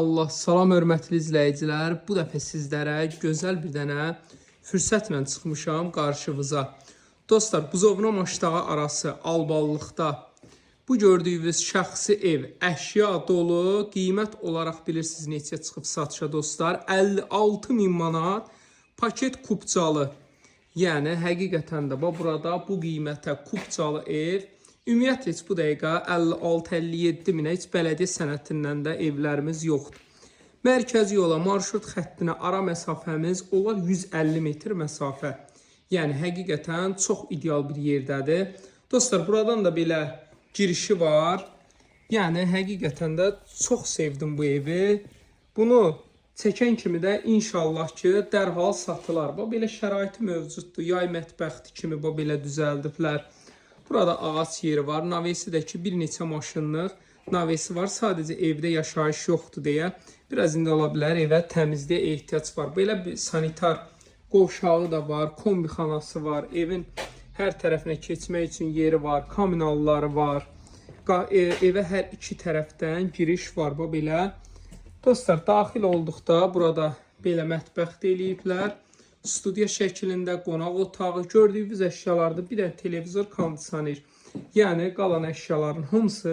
Allah, salam hörmətli izləyicilər. Bu dəfə sizlərə gözəl bir dənə fürsətlə çıxmışam qarşınıza. Dostlar, buzovna maştağı arası Alballıqda bu gördüyünüz şəxsi ev, əşya dolu, qiymət olaraq bilirsiniz neçə çıxıb satışa dostlar? 56.000 manat paket kupcalı. Yəni həqiqətən də burada bu qiymətə kupcalı ev ümumiyyətlə heç bu dəqiqə 56-57 minə heç bələdiyyə sənətindən də evlərimiz yoxdur. Mərkəzi yola, marşrut xəttinə ara məsafəmiz olar 150 metr məsafə. Yəni həqiqətən çox ideal bir yerdədir. Dostlar, buradan da belə girişi var. Yəni həqiqətən də çox sevdim bu evi. Bunu çəkən kimi də inşallah ki, dərhal satılar. Bu belə şəraiti mövcuddur. Yay mətbəxti kimi bu belə düzəldiblər. Burada ağac yeri var. Navesi də ki, bir neçə maşınlıq navesi var. Sadəcə evdə yaşayış yoxdur deyə. Biraz indi ola bilər evə təmizliyə ehtiyac var. Belə bir sanitar qovşağı da var. Kombixanası var. Evin hər tərəfinə keçmək üçün yeri var. Kommunalları var. Evə hər iki tərəfdən giriş var. Bu belə. Dostlar, daxil olduqda burada belə mətbəx eləyiblər. Studiya şəklində qonaq otağı, gördüyünüz əşyalarda bir də televizor, kondisioner. Yəni qalan əşyaların hamısı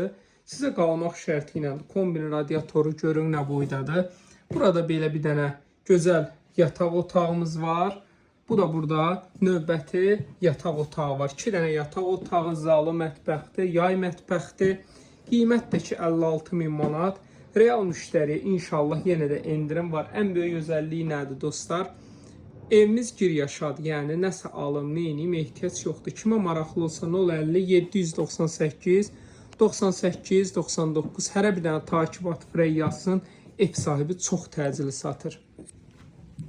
sizə qalmaq şərti ilə kombin radiatoru görün nə boydadır. Burada belə bir dənə gözəl yataq otağımız var. Bu da burada növbəti yataq otağı var. 2 dənə yataq otağı, zalı mətbəxdir, yay mətbəxdir. Qiymət də ki 56.000 manat. Real müştəri inşallah yenə də endirim var. Ən böyük özəlliyi nədir dostlar? Evimiz gir yaşadı, yəni nəsə alım, neyiniyim, ehtiyac yoxdur. Kimə maraqlı olsa 050 798 98 99 hərə bir dənə takip at, frey yazsın. Ev sahibi çox təcili satır.